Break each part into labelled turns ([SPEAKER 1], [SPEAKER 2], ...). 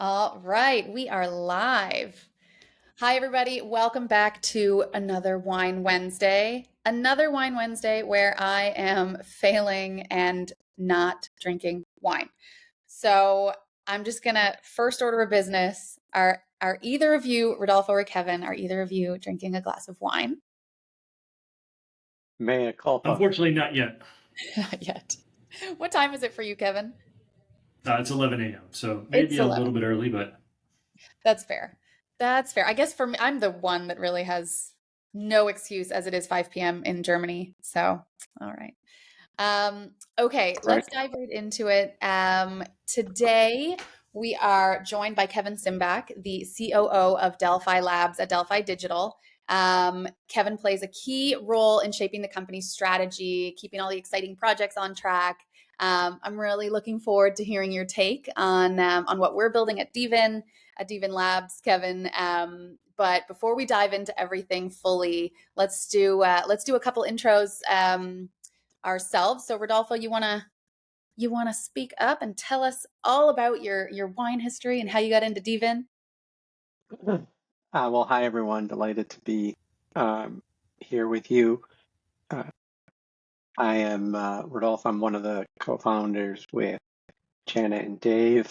[SPEAKER 1] All right, we are live. Hi, everybody. Welcome back to another Wine Wednesday. Another Wine Wednesday where I am failing and not drinking wine. So I'm just gonna first order of business. Are either of you, Rodolfo or Kevin, are either of you drinking a glass of wine?
[SPEAKER 2] Mea culpa.
[SPEAKER 3] Unfortunately, not yet.
[SPEAKER 1] Not yet. What time is it for you, Kevin?
[SPEAKER 3] It's 11 a.m., so
[SPEAKER 1] It's
[SPEAKER 3] maybe a
[SPEAKER 1] 11.
[SPEAKER 3] little bit early, but
[SPEAKER 1] That's fair. That's fair. I guess for me, I'm the one that really has no excuse as it is 5 p.m. in Germany. So, all right. Okay,
[SPEAKER 2] That's right.
[SPEAKER 1] let's dive right into it. Today, we are joined by Kevin Simback, the COO of Delphi Labs at Delphi Digital. Kevin plays a key role in shaping the company's strategy, keeping all the exciting projects on track. I'm really looking forward to hearing your take on what we're building at Devin Labs, Kevin. But before we dive into everything fully, let's do a couple intros. Ourselves. So Rodolfo, you wanna speak up and tell us all about your wine history and how you got into Devin?
[SPEAKER 2] Well, hi everyone. Delighted to be um, here with you. Uh, I am Rodolphe. I'm one of the co-founders with Jana and Dave,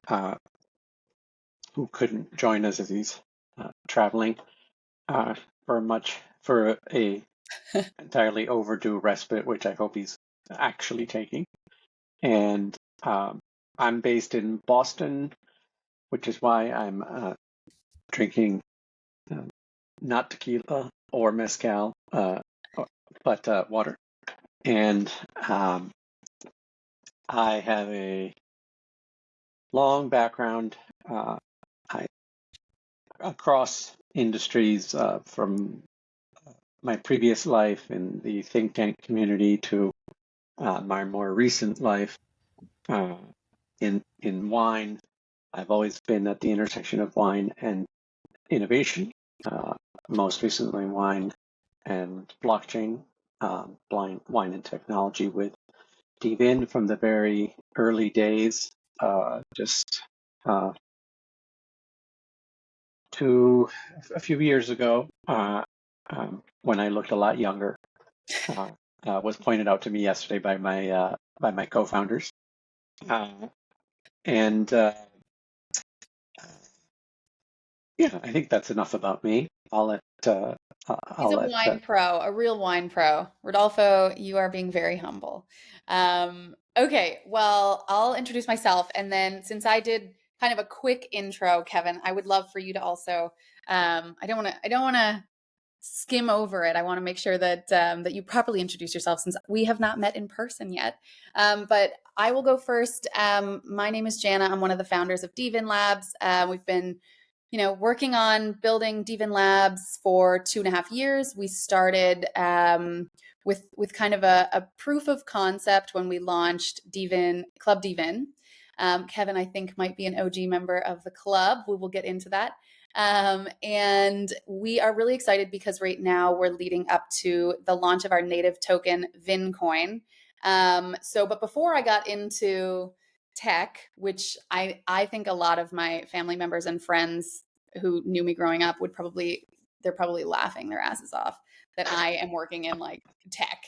[SPEAKER 2] uh, who couldn't join us as he's traveling uh, for a entirely overdue respite, which I hope he's actually taking. And I'm based in Boston, which is why I'm drinking uh, not tequila or mezcal, but water. And um, I have a long background uh, I, across industries from my previous life in the think tank community to my more recent life uh, in wine. I've always been at the intersection of wine and innovation. Uh, Most recently, wine and blockchain, wine and technology with Devin from the very early days, just uh, to a few years ago, when I looked a lot younger, uh, was pointed out to me yesterday by my co-founders, uh, and yeah, I think that's enough about me.
[SPEAKER 1] He's
[SPEAKER 2] I'll
[SPEAKER 1] a
[SPEAKER 2] let
[SPEAKER 1] wine pro, a real wine pro. Rodolfo, you are being very humble. Okay, well, I'll introduce myself, and then since I did kind of a quick intro, Kevin, I would love for you to also. I don't want to skim over it. I want to make sure that you properly introduce yourself since we have not met in person yet. But I will go first. My name is Jana. I'm one of the founders of Devin Labs. We've been working on building Devin Labs for 2.5 years. We started with kind of a proof of concept when we launched Devin Club Devin. Kevin, I think, might be an OG member of the club. We will get into that. And we are really excited because right now we're leading up to the launch of our native token, VinCoin. But before I got into tech, which I think a lot of my family members and friends who knew me growing up they're probably laughing their asses off that I am working in like tech.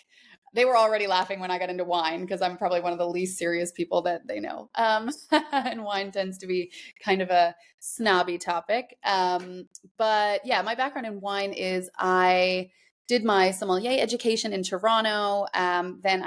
[SPEAKER 1] They were already laughing when I got into wine because I'm probably one of the least serious people that they know. And wine tends to be kind of a snobby topic. But yeah, my background in wine is I did my sommelier education in Toronto. Then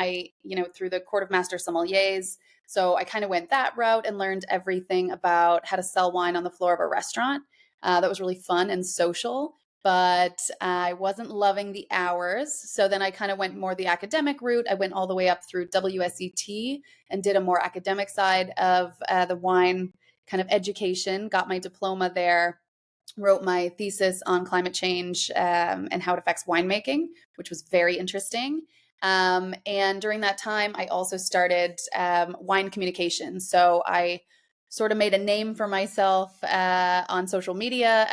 [SPEAKER 1] through the Court of Master Sommeliers. So I kind of went that route and learned everything about how to sell wine on the floor of a restaurant. That was really fun and social, but I wasn't loving the hours. So then I kind of went more the academic route. I went all the way up through WSET and did a more academic side of the wine kind of education, got my diploma there, wrote my thesis on climate change and how it affects winemaking, which was very interesting. And during that time, I also started wine communication. So I sort of made a name for myself on social media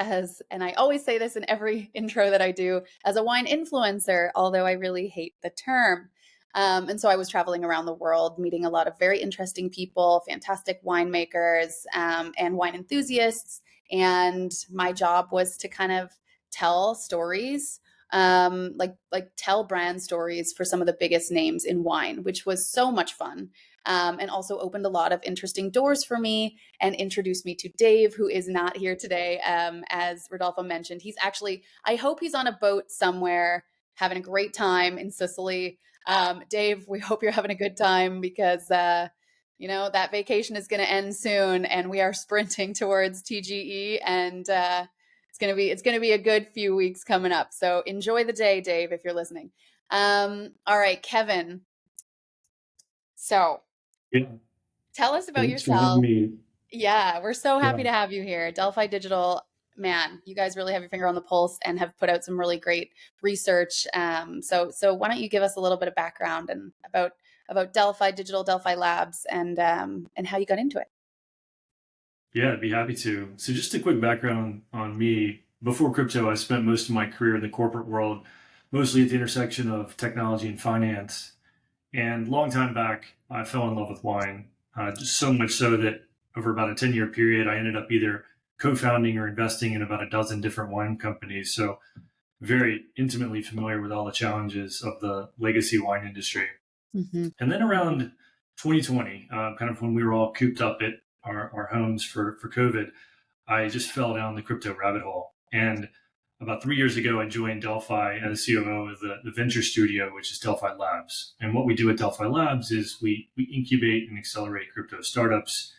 [SPEAKER 1] and I always say this in every intro that I do, as a wine influencer, although I really hate the term. And so I was traveling around the world, meeting a lot of very interesting people, fantastic winemakers, and wine enthusiasts. And my job was to kind of tell stories, like tell brand stories for some of the biggest names in wine, which was so much fun. And also opened a lot of interesting doors for me and introduced me to Dave, who is not here today. As Rodolfo mentioned, he's actually, I hope he's on a boat somewhere having a great time in Sicily. Dave, we hope you're having a good time because, that vacation is going to end soon and we are sprinting towards TGE, and it's going to be a good few weeks coming up. So enjoy the day, Dave, if you're listening. All right, Kevin. So
[SPEAKER 3] Yeah.
[SPEAKER 1] tell us about
[SPEAKER 3] Thanks for having
[SPEAKER 1] yourself.
[SPEAKER 3] me.
[SPEAKER 1] Yeah, we're so
[SPEAKER 3] Yeah.
[SPEAKER 1] happy to have you here. Delphi Digital, man, you guys really have your finger on the pulse and have put out some really great research. So why don't you give us a little bit of background and about Delphi Digital, Delphi Labs, and how you got into it?
[SPEAKER 3] Yeah, I'd be happy to. So just a quick background on me. Before crypto, I spent most of my career in the corporate world, mostly at the intersection of technology and finance. And long time back, I fell in love with wine, just so much so that over about a 10-year period, I ended up either co-founding or investing in about a dozen different wine companies. So very intimately familiar with all the challenges of the legacy wine industry.
[SPEAKER 1] Mm-hmm.
[SPEAKER 3] And then around 2020, kind of when we were all cooped up at our homes for COVID, I just fell down the crypto rabbit hole. And about 3 years ago, I joined Delphi as COO of the venture studio, which is Delphi Labs. And what we do at Delphi Labs is we incubate and accelerate crypto startups.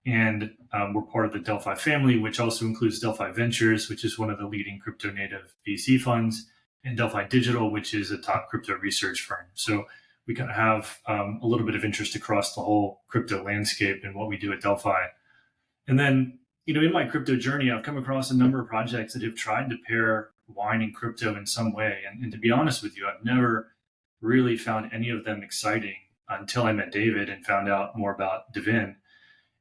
[SPEAKER 3] And we're part of the Delphi family, which also includes Delphi Ventures, which is one of the leading crypto native VC funds, and Delphi Digital, which is a top crypto research firm. So we kind of have a little bit of interest across the whole crypto landscape in what we do at Delphi. And then, in my crypto journey, I've come across a number of projects that have tried to pair wine and crypto in some way. And to be honest with you, I've never really found any of them exciting until I met David and found out more about Divin.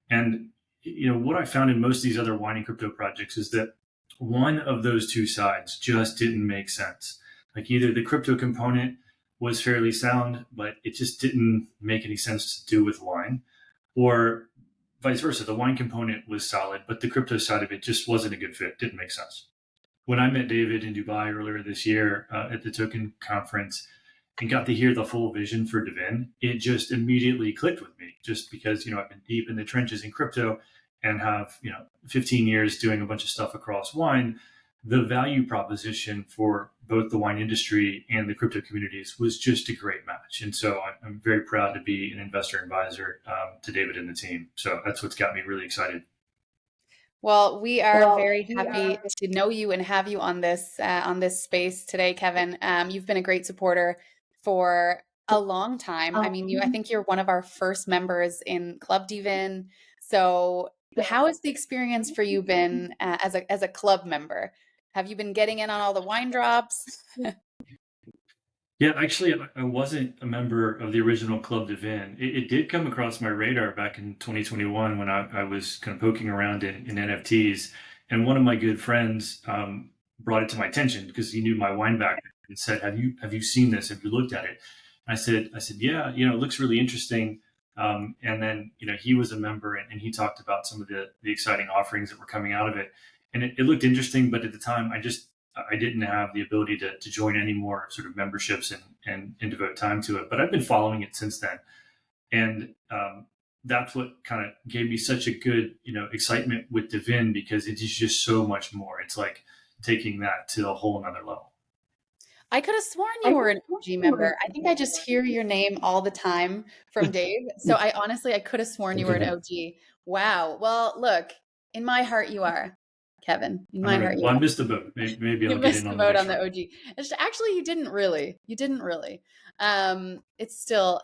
[SPEAKER 3] And what I found in most of these other wine and crypto projects is that one of those two sides just didn't make sense. Like either the crypto component was fairly sound, but it just didn't make any sense to do with wine, or vice versa. The wine component was solid, but the crypto side of it just wasn't a good fit, didn't make sense. When I met David in Dubai earlier this year at the Token conference, and got to hear the full vision for Divin, it just immediately clicked with me. Just because I've been deep in the trenches in crypto and have 15 years doing a bunch of stuff across wine, the value proposition for both the wine industry and the crypto communities was just a great match. And so I'm very proud to be an investor advisor to David and the team. So that's what's got me really excited.
[SPEAKER 1] Well, we are very happy to know you and have you on this space today, Kevin. You've been a great supporter for a long time. I mean, I think you're one of our first members in Club Divin. So, how has the experience for you been as a club member? Have you been getting in on all the wine drops?
[SPEAKER 3] Yeah, actually, I wasn't a member of the original Club Divin. It did come across my radar back in 2021 when I was kind of poking around in NFTs. And one of my good friends brought it to my attention because he knew my wine background and said, "Have you seen this? Have you looked at it?" I said, "Yeah, it looks really interesting." And then, he was a member and he talked about some of the exciting offerings that were coming out of it. And it looked interesting, but at the time, I didn't have the ability to join any more sort of memberships and devote time to it. But I've been following it since then. And that's what kind of gave me such a good, excitement with Divin, because it is just so much more. It's like taking that to a whole another level.
[SPEAKER 1] I could have sworn you were an OG member. I think I just hear your name all the time from Dave. So I could have sworn you were an
[SPEAKER 3] Okay.
[SPEAKER 1] OG. Wow. Well, look, in my heart you are, Kevin. In
[SPEAKER 3] All
[SPEAKER 1] my
[SPEAKER 3] right.
[SPEAKER 1] heart you
[SPEAKER 3] Well, I
[SPEAKER 1] are.
[SPEAKER 3] missed the boat. Maybe
[SPEAKER 1] You
[SPEAKER 3] I'll get in
[SPEAKER 1] missed the
[SPEAKER 3] on the
[SPEAKER 1] boat
[SPEAKER 3] next
[SPEAKER 1] on the
[SPEAKER 3] one.
[SPEAKER 1] OG. Actually, you didn't really. You didn't really. It's still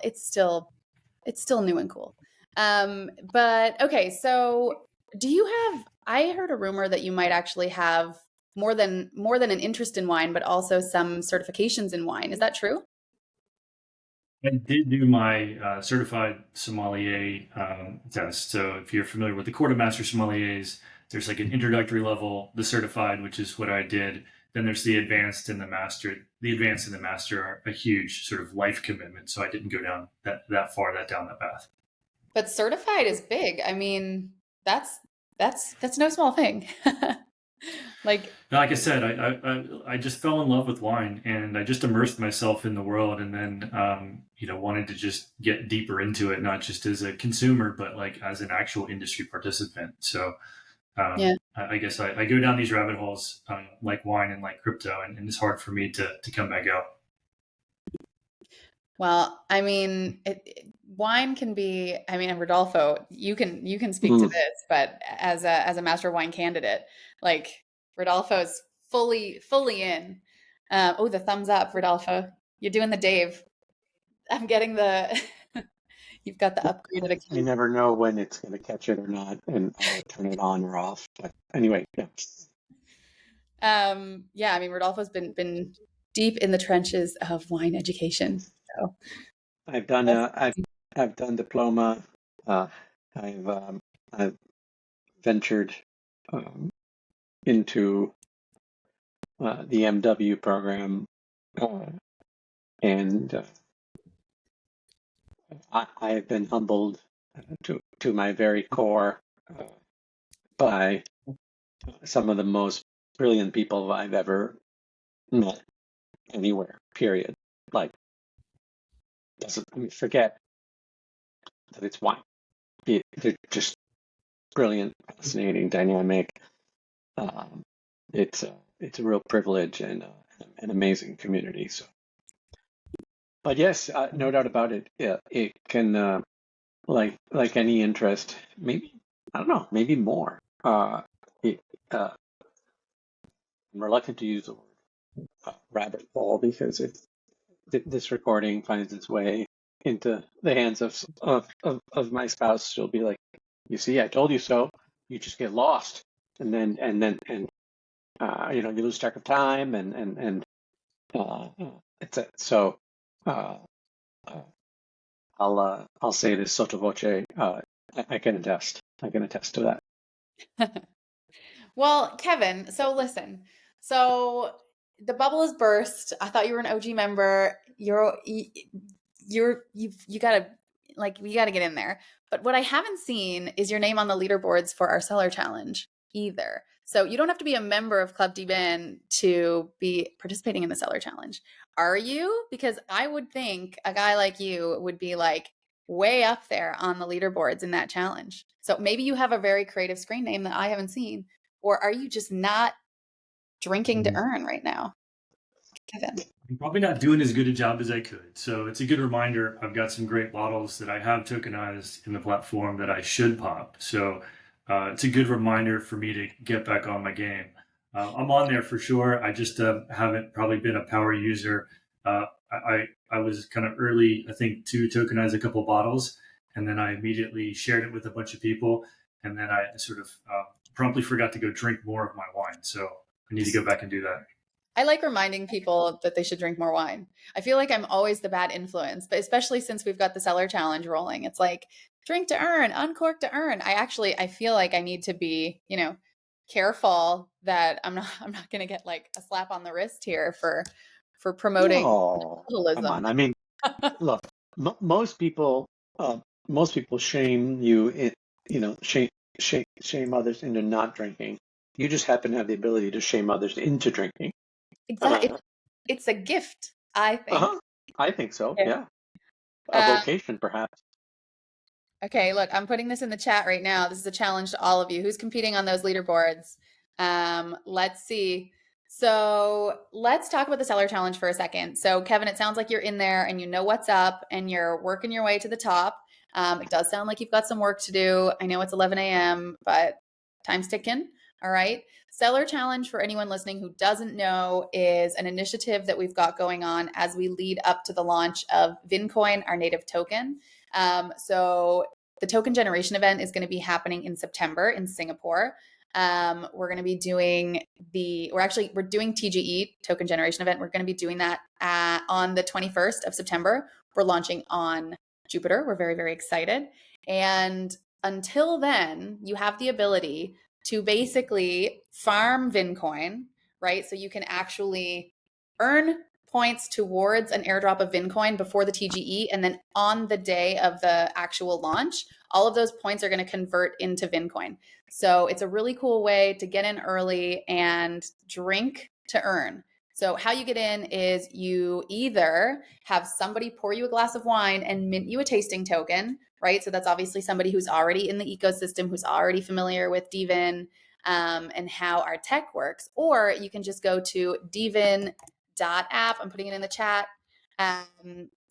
[SPEAKER 1] new and cool. But okay, so do you have, I heard a rumor that you might actually have more than an interest in wine, but also some certifications in wine. Is that true?
[SPEAKER 3] I did do my certified sommelier test. So if you're familiar with the Court of Master Sommeliers, there's like an introductory level, the certified, which is what I did, then there's the advanced and the master. The advanced and the master are a huge sort of life commitment. So I didn't go down down that path.
[SPEAKER 1] But certified is big. I mean, that's that's no small thing. Like,
[SPEAKER 3] Like I said, I just fell in love with wine, and I just immersed myself in the world, and then wanted to just get deeper into it, not just as a consumer, but like as an actual industry participant. So
[SPEAKER 1] yeah.
[SPEAKER 3] I guess I go down these rabbit holes, like wine and like crypto, and it's hard for me to come back out.
[SPEAKER 1] Well, I mean, wine can be. I mean, Rodolfo, you can speak to
[SPEAKER 2] Mm.
[SPEAKER 1] this, but as a master wine candidate, like Rodolfo's fully in. Oh, the thumbs up, Rodolfo. You're doing the Dave. I'm getting the. You've got the upgraded
[SPEAKER 2] I
[SPEAKER 1] account.
[SPEAKER 2] never know when it's going to catch it or not, and I'll turn it on or off. But anyway, yeah.
[SPEAKER 1] Yeah, I mean, Rodolfo's been deep in the trenches of wine education. So
[SPEAKER 2] I've done
[SPEAKER 1] that's
[SPEAKER 2] I've done diploma. Uh, I've ventured um, into the MW program, uh, and I have been humbled to my very core by some of the most brilliant people I've ever met anywhere. Period. Like, doesn't I mean, forget that it's wine. They're just brilliant, fascinating, dynamic. Um, it's a real privilege and an amazing community. So, but yes, no doubt about it. Yeah, it can like any interest, maybe I don't know, maybe more. It, I'm reluctant to use the word rabbit hole because this recording finds its way into the hands of my spouse. She'll be like, "You see, I told you so. You just get lost, and you lose track of time, and it's a, so. Uh, uh, I'll say this sotto voce. I can attest. I can attest to that.
[SPEAKER 1] well, Kevin. So listen. So the bubble is burst. I thought you were an OG member. You gotta like we gotta get in there. But what I haven't seen is your name on the leaderboards for our seller challenge either. So you don't have to be a member of Club D-Ben to be participating in the seller challenge. Are you? Because I would think a guy like you would be like way up there on the leaderboards in that challenge. So maybe you have a very creative screen name that I haven't seen, or are you just not drinking to earn right now, Kevin?
[SPEAKER 3] I'm probably not doing as good a job as I could. So it's a good reminder. I've got some great bottles that I have tokenized in the platform that I should pop. So it's a good reminder for me to get back on my game. I'm on there for sure. I just haven't probably been a power user. I was kind of early, I think, to tokenize a couple bottles, and then I immediately shared it with a bunch of people, and then I sort of promptly forgot to go drink more of my wine. So I need to go back and do that.
[SPEAKER 1] I like reminding people that they should drink more wine. I feel like I'm always the bad influence, but especially since we've got the seller challenge rolling, it's like drink to earn, uncork to earn. I feel like I need to be, careful that I'm not going to get like a slap on the wrist here for promoting
[SPEAKER 2] No, come
[SPEAKER 1] capitalism.
[SPEAKER 2] on. I mean, look, most people, most people shame you, shame others into not drinking. You just happen to have the ability to shame others into drinking.
[SPEAKER 1] Exactly. It's a gift, I think.
[SPEAKER 2] Uh-huh. I think so.
[SPEAKER 1] Yeah.
[SPEAKER 2] Yeah, a vocation, perhaps.
[SPEAKER 1] Okay, look, I'm putting this in the chat right now. This is a challenge to all of you. Who's competing on those leaderboards? Let's see. So let's talk about the seller challenge for a second. So Kevin, it sounds like you're in there and you know what's up and you're working your way to the top. It does sound like you've got some work to do. I know it's 11 a.m., but time's ticking. All right. Seller challenge, for anyone listening who doesn't know, is an initiative that we've got going on as we lead up to the launch of Vincoin, our native token. So the token generation event is going to be happening in September in Singapore. We're going to be doing we're doing TGE, token generation event. We're going to be doing that on the 21st of September. We're launching on Jupiter. We're very, very excited. And until then, you have the ability to basically farm Vincoin right? So you can actually earn points towards an airdrop of Vincoin before the TGE, and then on the day of the actual launch, all of those points are going to convert into Vincoin. So it's a really cool way to get in early and drink to earn. So how you get in is you either have somebody pour you a glass of wine and mint you a tasting token, right? So that's obviously somebody who's already in the ecosystem, who's already familiar with Devin and how our tech works. Or you can just go to devin.app. I'm putting it in the chat.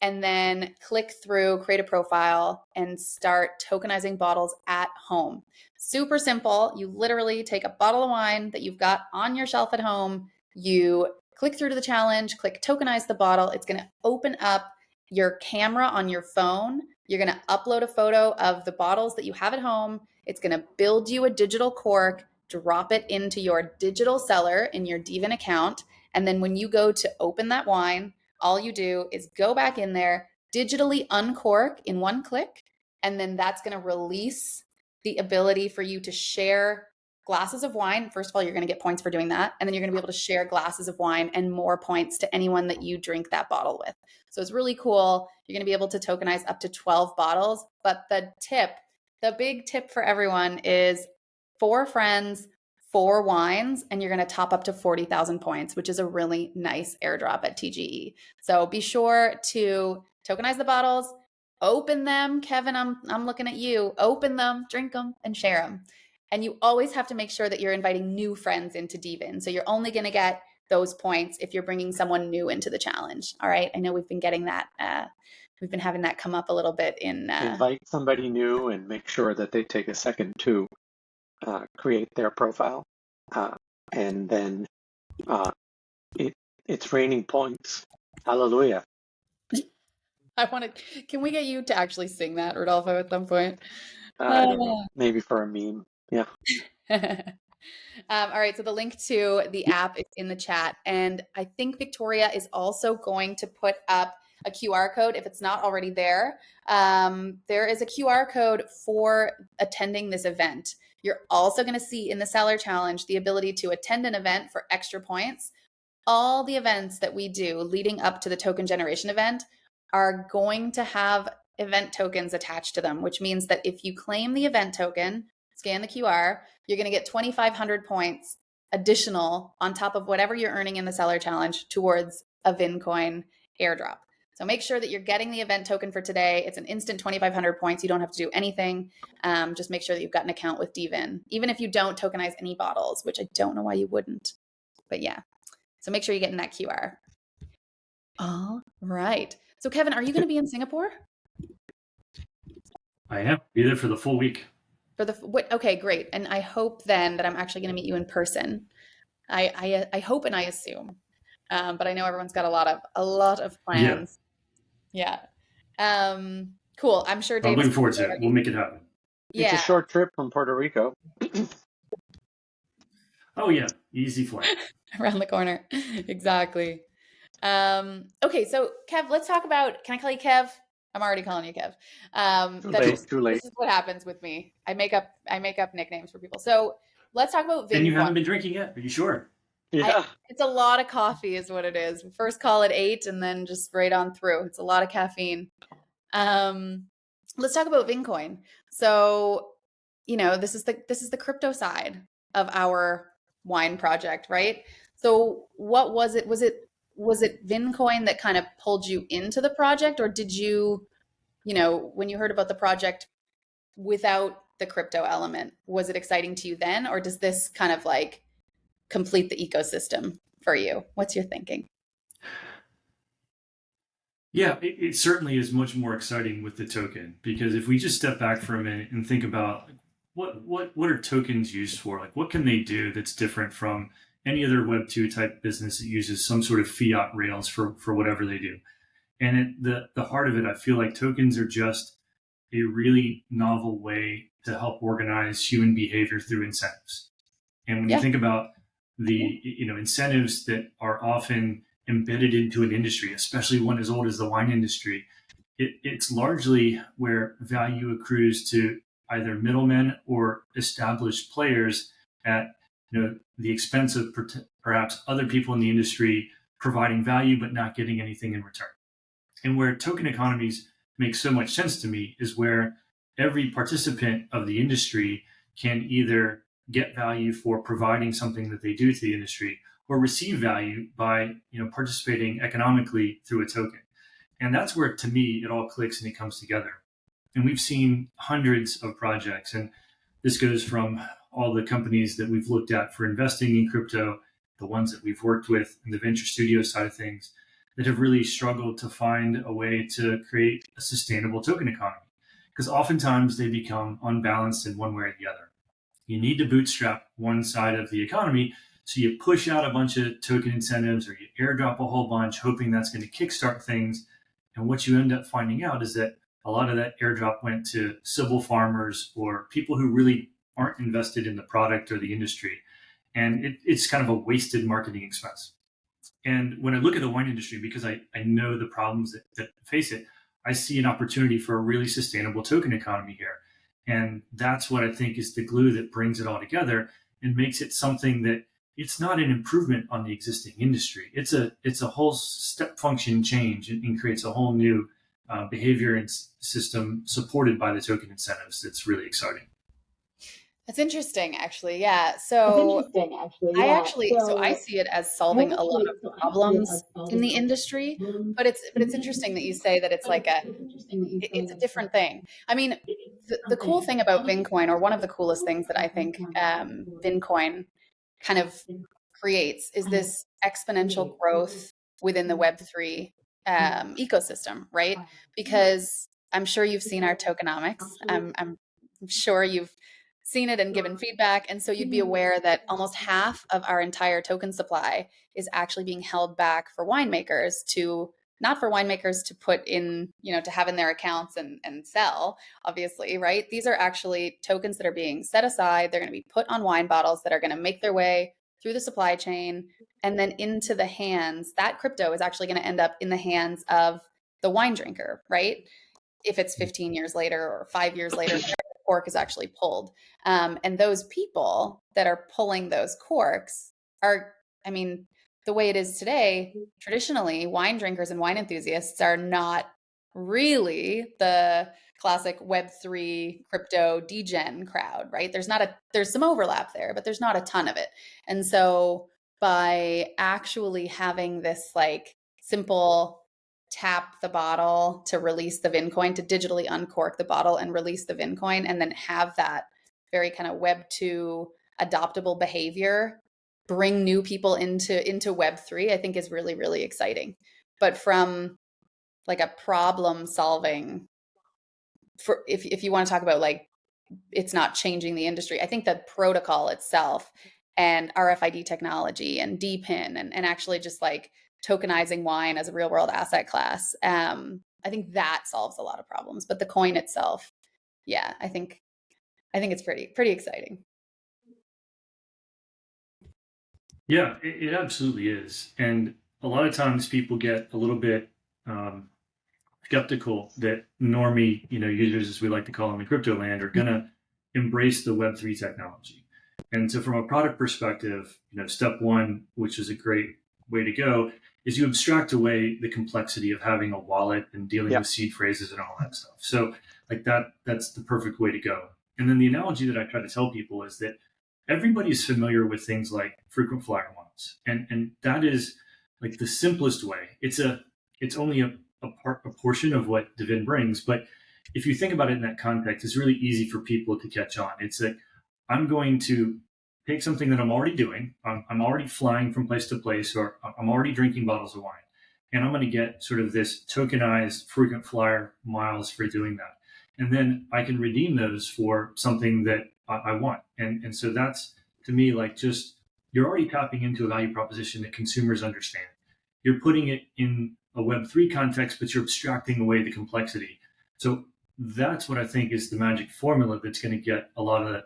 [SPEAKER 1] And then click through, create a profile, and start tokenizing bottles at home. Super simple. You literally take a bottle of wine that you've got on your shelf at home. You click through to the challenge, click tokenize the bottle. It's going to open up your camera on your phone. You're going to upload a photo of the bottles that you have at home. It's going to build you a digital cork, drop it into your digital cellar in your Devin account. And then when you go to open that wine, all you do is go back in there, digitally uncork in one click, and then that's going to release the ability for you to share glasses of wine. First of all, you're going to get points for doing that, and then you're going to be able to share glasses of wine and more points to anyone that you drink that bottle with. So it's really cool. You're going to be able to tokenize up to 12 bottles, but the big tip for everyone is 4 friends, 4 wines, and you're going to top up to 40,000 points, which is a really nice airdrop at TGE. So be sure to tokenize the bottles, open them. Kevin, I'm looking at you. Open them, drink them, and share them. And you always have to make sure that you're inviting new friends into Devin. So you're only going to get those points if you're bringing someone new into the challenge. All right. I know we've been getting that. We've been having that come up a little bit in.
[SPEAKER 2] Invite somebody new and make sure that they take a second to create their profile. And then it's raining points. Hallelujah.
[SPEAKER 1] Can we get you to actually sing that, Rodolfo, at some point?
[SPEAKER 2] I don't know. Maybe for a meme. Yeah.
[SPEAKER 1] All right. So the link to the app is in the chat. And I think Victoria is also going to put up a QR code if it's not already there. There is a QR code for attending this event. You're also going to see in the Seller Challenge the ability to attend an event for extra points. All the events that we do leading up to the token generation event are going to have event tokens attached to them, which means that if you claim the event token, scan the QR, you're going to get 2,500 points additional on top of whatever you're earning in the Seller Challenge towards a Vincoin airdrop. So make sure that you're getting the event token for today. It's an instant 2,500 points. You don't have to do anything. Just make sure that you've got an account with Devin, even if you don't tokenize any bottles, which I don't know why you wouldn't. But yeah, so make sure you're getting that QR. All right. So Kevin, are you going to be in Singapore?
[SPEAKER 3] I am. Be there for the full week.
[SPEAKER 1] Okay, great. And I hope then that I'm actually going to meet you in person. I hope and I assume, but I know everyone's got a lot of plans. Yeah. Cool. I'm sure
[SPEAKER 3] I'm looking forward to it. We'll make it happen.
[SPEAKER 2] It's a short trip from Puerto Rico.
[SPEAKER 3] Oh yeah, easy flight.
[SPEAKER 1] Around the corner. Exactly. Okay, so Kev, let's talk about. Can I call you Kev? I'm already calling you Kev.
[SPEAKER 2] Too late.
[SPEAKER 1] This is what happens with me. I make up nicknames for people. So let's talk about Vincoin.
[SPEAKER 3] And you haven't been drinking yet? Are you sure?
[SPEAKER 2] Yeah.
[SPEAKER 1] It's a lot of coffee is what it is. We first call it 8 and then just right on through. It's a lot of caffeine. Let's talk about Vincoin. So, this is the crypto side of our wine project, right? So what was it? Was it Vincoin that kind of pulled you into the project, or did you, when you heard about the project without the crypto element, was it exciting to you then, or does this kind of like complete the ecosystem for you? What's your thinking?
[SPEAKER 3] Yeah, it certainly is much more exciting with the token, because if we just step back for a minute and think about what are tokens used for? Like, what can they do that's different from any other Web2 type business that uses some sort of fiat rails for whatever they do? And at the heart of it, I feel like tokens are just a really novel way to help organize human behavior through incentives. And when you think about the incentives that are often embedded into an industry, especially one as old as the wine industry, it's largely where value accrues to either middlemen or established players at the expense of perhaps other people in the industry providing value but not getting anything in return. And where token economies make so much sense to me is where every participant of the industry can either get value for providing something that they do to the industry or receive value by participating economically through a token. And that's where, to me, it all clicks and it comes together. And we've seen hundreds of projects, and this goes from all the companies that we've looked at for investing in crypto, the ones that we've worked with in the venture studio side of things, that have really struggled to find a way to create a sustainable token economy. Because oftentimes they become unbalanced in one way or the other. You need to bootstrap one side of the economy, so you push out a bunch of token incentives or you airdrop a whole bunch, hoping that's going to kickstart things. And what you end up finding out is that a lot of that airdrop went to civil farmers or people who really aren't invested in the product or the industry. And it's kind of a wasted marketing expense. And when I look at the wine industry, because I know the problems that face it, I see an opportunity for a really sustainable token economy here. And that's what I think is the glue that brings it all together and makes it something that it's not an improvement on the existing industry. It's a whole step function change and creates a whole new behavior and system supported by the token incentives. That's really exciting.
[SPEAKER 1] That's interesting, actually. Yeah. So I see it as solving a lot of problems in the industry, but it's interesting that you say that it's like it's a different thing. I mean, the cool thing about Vincoin, or one of the coolest things that I think Vincoin kind of creates, is this exponential growth within the Web3 ecosystem, right? Because I'm sure you've seen our tokenomics. I'm sure you've seen it and given feedback. And so you'd be aware that almost half of our entire token supply is actually being held back for winemakers to not for winemakers to put in, to have in their accounts and sell, obviously, right? These are actually tokens that are being set aside. They're going to be put on wine bottles that are going to make their way through the supply chain and then into the hands. That crypto is actually going to end up in the hands of the wine drinker, right? If it's 15 years later or 5 years later, the cork is actually pulled. And those people that are pulling those corks are, I mean, the way it is today, traditionally, wine drinkers and wine enthusiasts are not really the classic Web3 crypto degen crowd, right? There's some overlap there, but there's not a ton of it. And so by actually having this like simple tap the bottle to release the Vincoin, to digitally uncork the bottle and release the Vincoin, and then have that very kind of Web2 adoptable behavior bring new people into Web3, I think is really, really exciting. But from like a problem solving, for if you want to talk about like it's not changing the industry, I think the protocol itself and RFID technology and DPIN and actually just like tokenizing wine as a real world asset class, I think that solves a lot of problems. But the coin itself, yeah, I think it's pretty exciting.
[SPEAKER 3] Yeah, it absolutely is. And a lot of times people get a little bit skeptical that normie, users, as we like to call them in crypto land, are going to embrace the Web3 technology. And so from a product perspective, step one, which is a great way to go, is you abstract away the complexity of having a wallet and dealing with seed phrases and all that stuff. So like that's the perfect way to go. And then the analogy that I try to tell people is that everybody's familiar with things like frequent flyer miles. And that is like the simplest way. It's only a portion of what Devin brings. But if you think about it in that context, it's really easy for people to catch on. It's that I'm going to take something that I'm already doing. I'm already flying from place to place, or I'm already drinking bottles of wine. And I'm going to get sort of this tokenized frequent flyer miles for doing that. And then I can redeem those for something that I want. And so that's, to me, like just, you're already tapping into a value proposition that consumers understand. You're putting it in a Web3 context, but you're abstracting away the complexity. So that's what I think is the magic formula that's going to get a lot of the,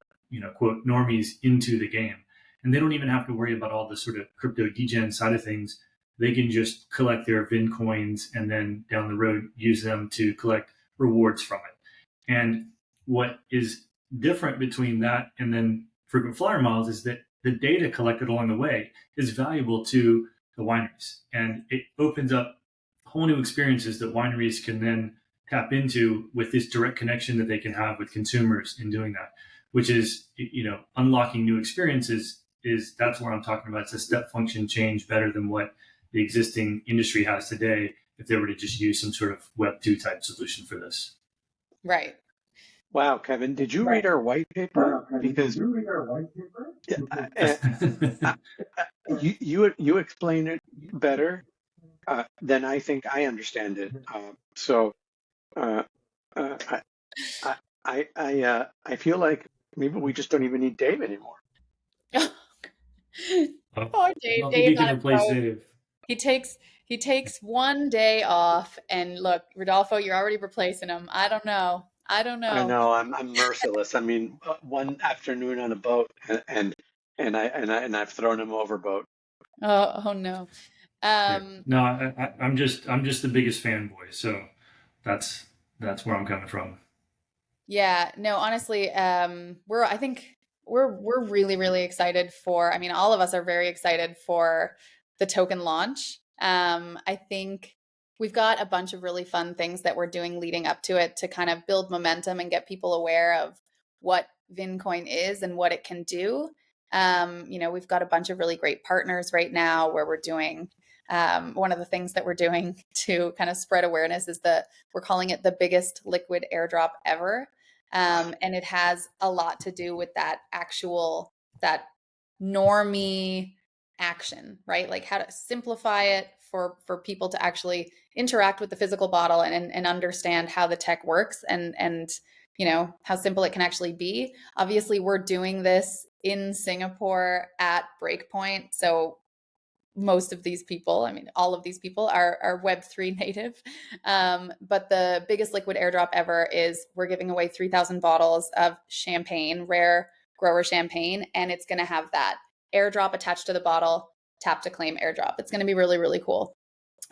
[SPEAKER 3] quote, normies into the game. And they don't even have to worry about all the sort of crypto degen side of things. They can just collect their Vincoins and then down the road use them to collect rewards from it. And what is different between that and then frequent flyer miles is that the data collected along the way is valuable to the wineries, and it opens up whole new experiences that wineries can then tap into with this direct connection that they can have with consumers in doing that, which is, unlocking new experiences. That's where I'm talking about. It's a step function change better than what the existing industry has today if they were to just use some sort of Web 2 type solution for this.
[SPEAKER 1] Right.
[SPEAKER 2] Wow, Kevin, did you read our white paper? Because yeah, I, you explain it better than I think I understand it. So uh, uh, I feel like maybe we just don't even need Dave anymore.
[SPEAKER 1] Poor
[SPEAKER 3] I
[SPEAKER 1] Dave.
[SPEAKER 3] don't think you
[SPEAKER 1] Dave's
[SPEAKER 3] can
[SPEAKER 1] on his
[SPEAKER 3] replace
[SPEAKER 1] road.
[SPEAKER 3] Dave.
[SPEAKER 1] He takes one day off, and look, Rodolfo, you're already replacing him. I don't know. I don't
[SPEAKER 2] I
[SPEAKER 1] know.
[SPEAKER 2] know I'm merciless. I mean, one afternoon on a boat, and I've thrown him overboard.
[SPEAKER 1] Oh no.
[SPEAKER 3] Yeah.
[SPEAKER 1] Um,
[SPEAKER 3] No, I'm just the biggest fanboy. So that's that's where I'm coming from.
[SPEAKER 1] yeah, no, honestly, I think we're really, really excited for, I mean, all of us are very excited for the token launch. I think we've got a bunch of really fun things that we're doing leading up to it to kind of build momentum and get people aware of what Vincoin is and what it can do. We've got a bunch of really great partners right now where we're doing one of the things that we're doing to kind of spread awareness is we're calling it the biggest liquid airdrop ever. And it has a lot to do with that normie action, right? Like how to simplify it for people to actually interact with the physical bottle and understand how the tech works and how simple it can actually be. Obviously, we're doing this in Singapore at Breakpoint, so most of these people, I mean, all of these people are Web3 native. But the biggest liquid airdrop ever is we're giving away 3,000 bottles of champagne, rare grower champagne, and it's going to have that airdrop attached to the bottle, tap to claim airdrop. It's going to be really, really cool.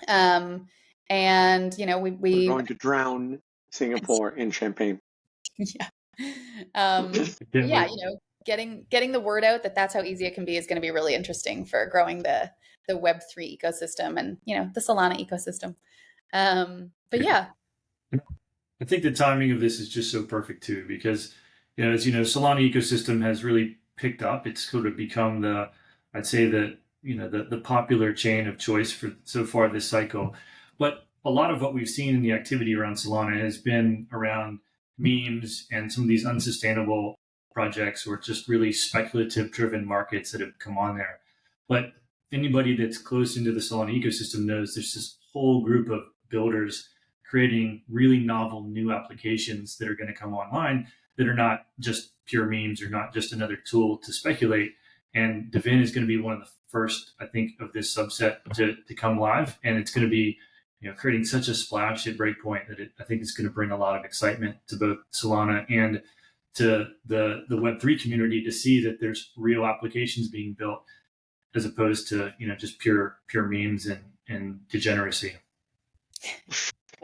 [SPEAKER 1] And,
[SPEAKER 2] We're
[SPEAKER 1] we
[SPEAKER 2] going to drown Singapore in champagne.
[SPEAKER 1] yeah. But yeah, getting the word out that that's how easy it can be is going to be really interesting for growing the Web3 ecosystem and the Solana ecosystem. But yeah,
[SPEAKER 3] I think the timing of this is just so perfect too, because as you know, Solana ecosystem has really picked up. It's sort of become I'd say the popular chain of choice for so far this cycle. But a lot of what we've seen in the activity around Solana has been around memes and some of these unsustainable projects or just really speculative driven markets that have come on there. But anybody that's close into the Solana ecosystem knows there's this whole group of builders creating really novel new applications that are going to come online that are not just pure memes or not just another tool to speculate. And Devin is going to be one of the first, I think, of this subset to come live. And it's going to be creating such a splash at Breakpoint that I think it's going to bring a lot of excitement to both Solana and to the Web3 community to see that there's real applications being built as opposed to just pure memes and degeneracy.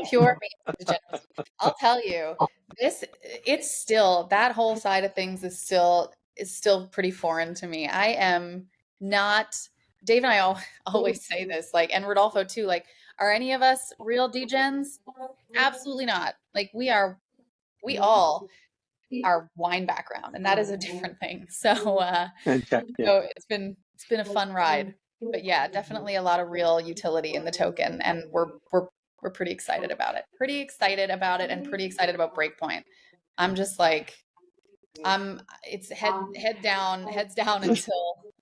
[SPEAKER 1] pure meme degeneracy. I'll tell you, it's still, that whole side of things is still pretty foreign to me. I am not, Dave and I always say this, like, and Rodolfo too, like, are any of us real degens? Absolutely not. Like we all are wine background, and that is a different thing.
[SPEAKER 2] And yeah,
[SPEAKER 1] So it's been a fun ride. But yeah, definitely a lot of real utility in the token, and we're pretty excited about it. Pretty excited about it, and pretty excited about Breakpoint. I'm just like it's heads down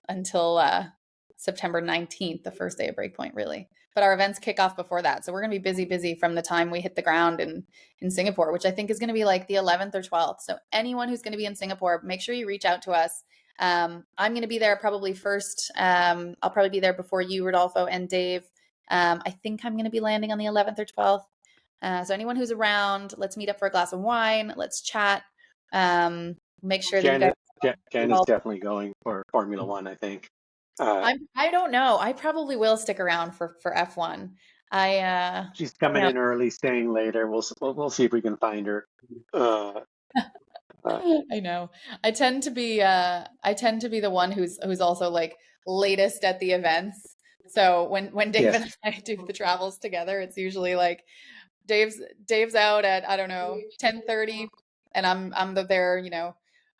[SPEAKER 1] until September 19th, the first day of Breakpoint, really. But our events kick off before that. So we're going to be busy from the time we hit the ground in Singapore, which I think is going to be like the 11th or 12th. So anyone who's going to be in Singapore, make sure you reach out to us. I'm going to be there probably first. I'll probably be there before you, Rodolfo and Dave. I think I'm going to be landing on the 11th or 12th. So anyone who's around, let's meet up for a glass of wine. Let's chat. Make sure that you guys.
[SPEAKER 2] Jan is definitely going for Formula One, I think.
[SPEAKER 1] I don't know. I probably will stick around for F1.
[SPEAKER 2] She's
[SPEAKER 1] I don't
[SPEAKER 2] coming
[SPEAKER 1] know.
[SPEAKER 2] in early, staying later. We'll see if we can find her. Uh,
[SPEAKER 1] I know. I tend to be the one who's also like latest at the events. So when Dave
[SPEAKER 2] Yes.
[SPEAKER 1] and I do the travels together, it's usually like Dave's out at, I don't know, 10:30, and there,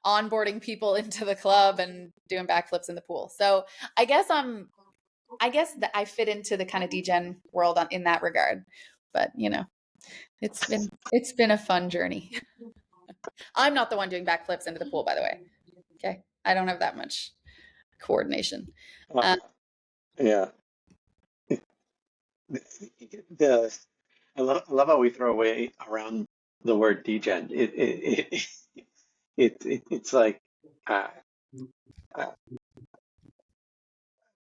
[SPEAKER 1] onboarding people into the club and doing backflips in the pool. So I guess that I fit into the kind of DGen world in that regard. But it's been a fun journey. I'm not the one doing backflips into the pool, by the way. Okay. I don't have that much coordination.
[SPEAKER 2] Uh, yeah. The I love how we throw away around the word degen. It's like uh, uh,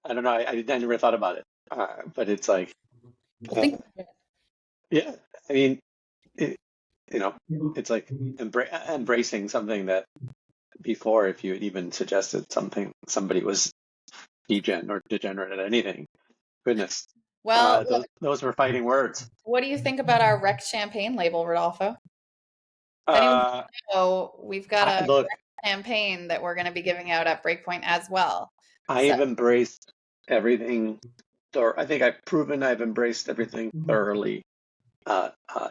[SPEAKER 2] I don't know. I never thought about it, but it's like uh,
[SPEAKER 1] Think
[SPEAKER 2] yeah. I mean, it, it's like embracing something that before, if you had even suggested somebody was degen or degenerate at anything, goodness,
[SPEAKER 1] well, look,
[SPEAKER 2] those were fighting words.
[SPEAKER 1] what do you think about our Wrecked Champagne label, Rodolfo? If anyone doesn't
[SPEAKER 2] Uh,
[SPEAKER 1] know, we've got a
[SPEAKER 2] Look,
[SPEAKER 1] champagne that we're going to be giving out at Breakpoint as well. So,
[SPEAKER 2] I've embraced everything, or I think I've proven I've embraced everything thoroughly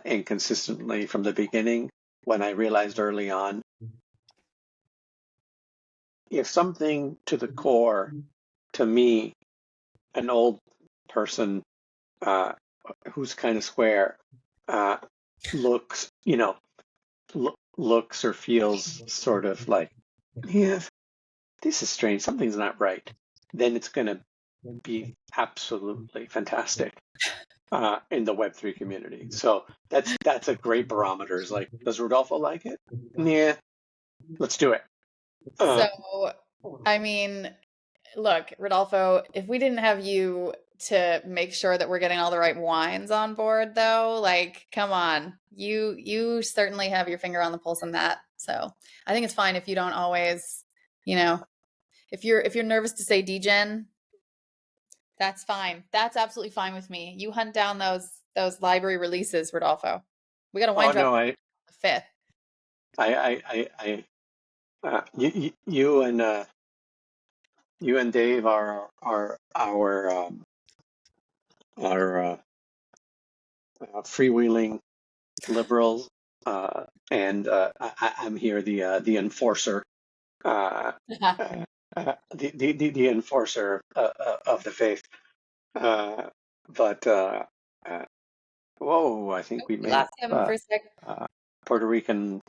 [SPEAKER 2] and consistently from the beginning. When I realized early on, if something to the core, to me, an old person uh, who's kind of square uh, looks, looks or feels sort of like, yeah, this is strange, something's not right, then it's going to be absolutely fantastic in the Web3 community. So that's a great barometer. Is like, does Rodolfo like it? Yeah, let's do it.
[SPEAKER 1] so I mean, look, Rodolfo, if we didn't have you to make sure that we're getting all the right wines on board, though, like, come on, you certainly have your finger on the pulse on that. So I think it's fine if you don't always, you know, if you're nervous to say degen, that's fine. That's absolutely fine with me. You hunt down those library releases, Rodolfo. We got a wine
[SPEAKER 2] Oh
[SPEAKER 1] drop
[SPEAKER 2] no,
[SPEAKER 1] on the 5th.
[SPEAKER 2] you you and Dave are our freewheeling liberals, and I'm here the enforcer, uh, the enforcer of the faith. Uh, but whoa, I think we
[SPEAKER 1] We
[SPEAKER 2] may
[SPEAKER 1] lost him for
[SPEAKER 2] have
[SPEAKER 1] a sec.
[SPEAKER 2] Puerto Rican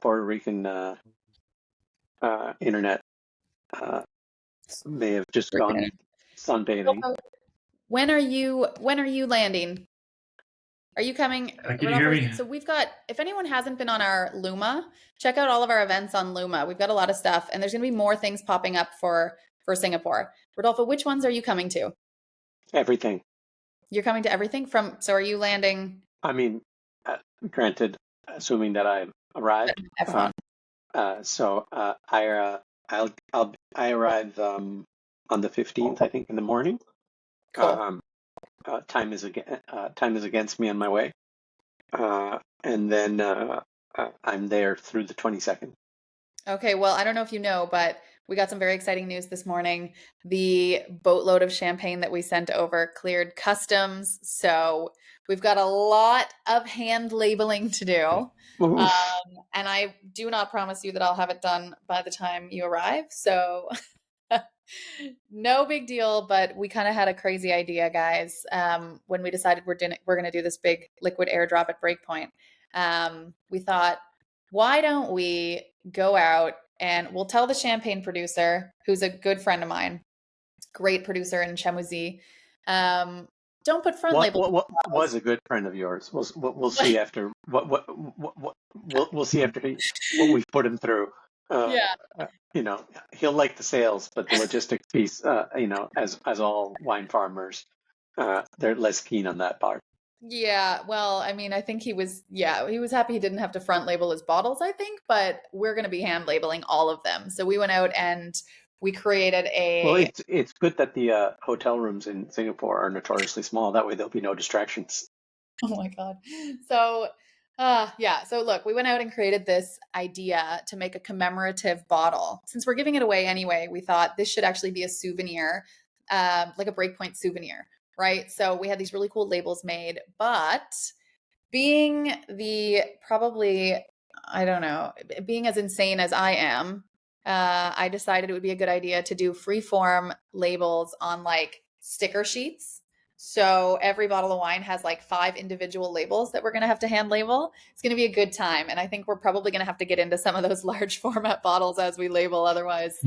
[SPEAKER 2] internet may have just gone sunbathing.
[SPEAKER 1] When are you landing? Are you coming,
[SPEAKER 3] Can you hear
[SPEAKER 1] Rodolfo?
[SPEAKER 3] me?
[SPEAKER 1] So we've got, if anyone hasn't been on our Luma, check out all of our events on Luma. We've got a lot of stuff, and there's going to be more things popping up for Singapore. Rodolfo, which ones are you coming to?
[SPEAKER 2] Everything.
[SPEAKER 1] You're coming to everything from, so are you landing
[SPEAKER 2] I mean, granted, assuming that I arrived.
[SPEAKER 1] F1?
[SPEAKER 2] I arrive on the 15th, I think, in the morning.
[SPEAKER 1] Cool.
[SPEAKER 2] Time is against me on my way, and then I'm there through the 22nd.
[SPEAKER 1] Okay, well, I don't know if you know, but we got some very exciting news this morning. The boatload of champagne that we sent over cleared customs, so we've got a lot of hand labeling to do.
[SPEAKER 2] Oof.
[SPEAKER 1] And I do not promise you that I'll have it done by the time you arrive. So no big deal, but we kind of had a crazy idea, guys, when we decided we're going to do this big liquid airdrop at Breakpoint. We thought, why don't we go out and we'll tell the champagne producer, who's a good friend of mine, great producer in Chamoisi, don't put front labels on
[SPEAKER 2] What
[SPEAKER 1] bottles.
[SPEAKER 2] was a good friend of yours? We'll see after we'll see after what we've put him through.
[SPEAKER 1] Yeah.
[SPEAKER 2] He'll like the sales, but the logistics piece, as all wine farmers, they're less keen on that part.
[SPEAKER 1] Yeah, well, I mean, I think he was happy he didn't have to front label his bottles, I think, but we're going to be hand labeling all of them. So we went out and we created
[SPEAKER 2] Well,
[SPEAKER 1] a,
[SPEAKER 2] it's good that the hotel rooms in Singapore are notoriously small. That way, there'll be no distractions.
[SPEAKER 1] oh my God. So Yeah. So look, we went out and created this idea to make a commemorative bottle. Since we're giving it away anyway, we thought this should actually be a souvenir, like a Breakpoint souvenir, right? So we had these really cool labels made, but being the probably, I don't know, being as insane as I am, I decided it would be a good idea to do freeform labels on like sticker sheets. So every bottle of wine has like 5 individual labels that we're going to have to hand label. It's going to be a good time. And I think we're probably going to have to get into some of those large format bottles as we label. Otherwise,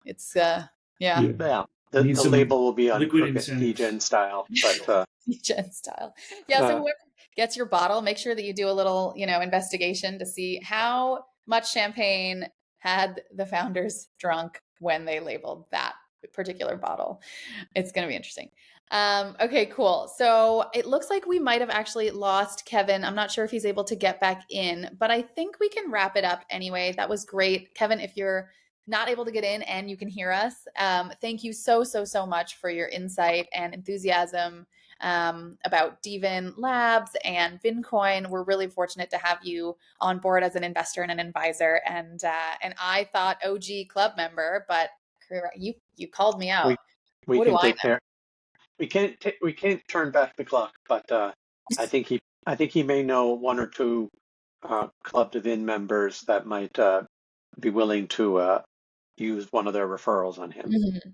[SPEAKER 1] it's, yeah,
[SPEAKER 3] Yeah.
[SPEAKER 2] Yeah,
[SPEAKER 3] Need
[SPEAKER 2] the
[SPEAKER 3] some
[SPEAKER 2] label will be on
[SPEAKER 3] liquid
[SPEAKER 2] crooked
[SPEAKER 3] incentives.
[SPEAKER 2] DGen style, but
[SPEAKER 1] Gen style. Yeah. So
[SPEAKER 2] uh,
[SPEAKER 1] whoever gets your bottle, make sure that you do a little, investigation to see how much champagne had the founders drunk when they labeled that particular bottle. It's going to be interesting. Okay, cool. So it looks like we might have actually lost Kevin. I'm not sure if he's able to get back in, but I think we can wrap it up anyway. That was great. Kevin, if you're not able to get in and you can hear us, thank you so, so, so much for your insight and enthusiasm about Devin Labs and Vincoin. We're really fortunate to have you on board as an investor and an advisor. And I thought OG club member, but you called me out.
[SPEAKER 2] we
[SPEAKER 1] What do
[SPEAKER 2] can
[SPEAKER 1] I
[SPEAKER 2] take
[SPEAKER 1] know?
[SPEAKER 2] care. We can't turn back the clock, but I think he may know one or two Club Divin members that might be willing to use one of their referrals on him.
[SPEAKER 1] Mhm.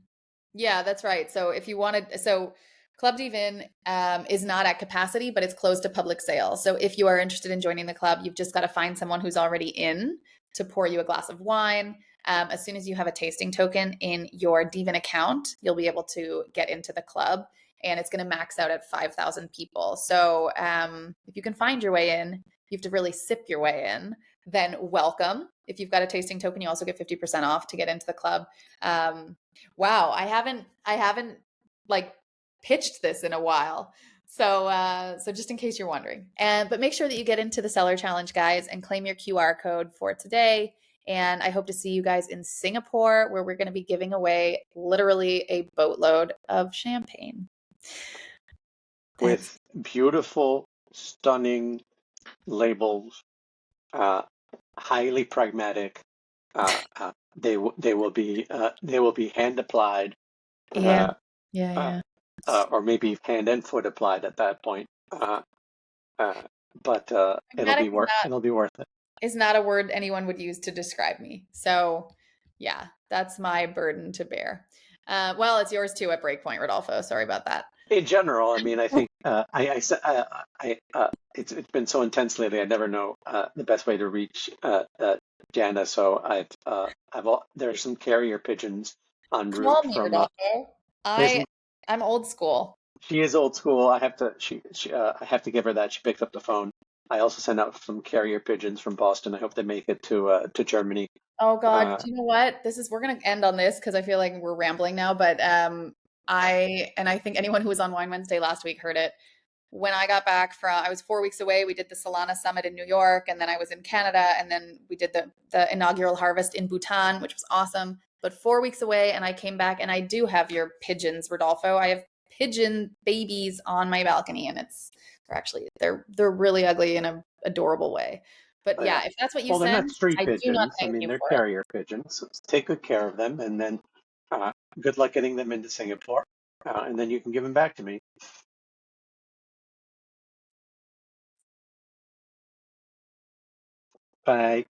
[SPEAKER 1] Yeah, that's right. So if you wanted, so Club Divin is not at capacity, but it's closed to public sale. So if you are interested in joining the club, you've just got to find someone who's already in to pour you a glass of wine. As soon as you have a tasting token in your Divin account, you'll be able to get into the club, and it's going to max out at 5,000 people. So if you can find your way in, you have to really sip your way in. Then welcome. If you've got a tasting token, you also get 50% off to get into the club. Um, Wow, I haven't like pitched this in a while. So just in case you're wondering. But make sure that you get into the seller challenge, guys, and claim your QR code for today. And I hope to see you guys in Singapore, where we're going to be giving away literally a boatload of champagne. That's
[SPEAKER 2] With beautiful, stunning labels, uh, highly pragmatic. They will be hand applied,
[SPEAKER 1] yeah,
[SPEAKER 2] uh,
[SPEAKER 1] yeah,
[SPEAKER 2] uh,
[SPEAKER 1] yeah.
[SPEAKER 2] or maybe hand and foot applied at that point. Uh, but
[SPEAKER 1] Pragmatic
[SPEAKER 2] it'll be worth it.
[SPEAKER 1] is not a word anyone would use to describe me. So yeah, that's my burden to bear. Well, it's yours too at Breakpoint, Rodolfo. Sorry about that.
[SPEAKER 2] In general, I mean, I think it's been so intense lately. I never know the best way to reach Jana. So there's some carrier pigeons en
[SPEAKER 1] Call
[SPEAKER 2] route
[SPEAKER 1] me,
[SPEAKER 2] from.
[SPEAKER 1] Rodolfo.
[SPEAKER 2] There's
[SPEAKER 1] I'm old school.
[SPEAKER 2] She is old school. I have to give her that. She picked up the phone. I also sent out some carrier pigeons from Boston. I hope they make it to Germany.
[SPEAKER 1] Oh God,
[SPEAKER 2] Uh,
[SPEAKER 1] do you know what? We're gonna end on this because I feel like we're rambling now, but I think anyone who was on Wine Wednesday last week heard it. When I got back I was 4 weeks away. We did the Solana Summit in New York, and then I was in Canada, and then we did the inaugural harvest in Bhutan, which was awesome. But 4 weeks away, and I came back, and I do have your pigeons, Rodolfo. I have pigeon babies on my balcony, and they're really ugly in an adorable way. But
[SPEAKER 2] yeah.
[SPEAKER 1] yeah, if that's what you
[SPEAKER 2] Well, they're not
[SPEAKER 1] send,
[SPEAKER 2] street
[SPEAKER 1] I do not
[SPEAKER 2] pigeons. I
[SPEAKER 1] thank
[SPEAKER 2] mean,
[SPEAKER 1] you
[SPEAKER 2] they're
[SPEAKER 1] for it.
[SPEAKER 2] carrier pigeons. So take good care of them, and then good luck getting them into Singapore, and then you can give them back to me. Bye.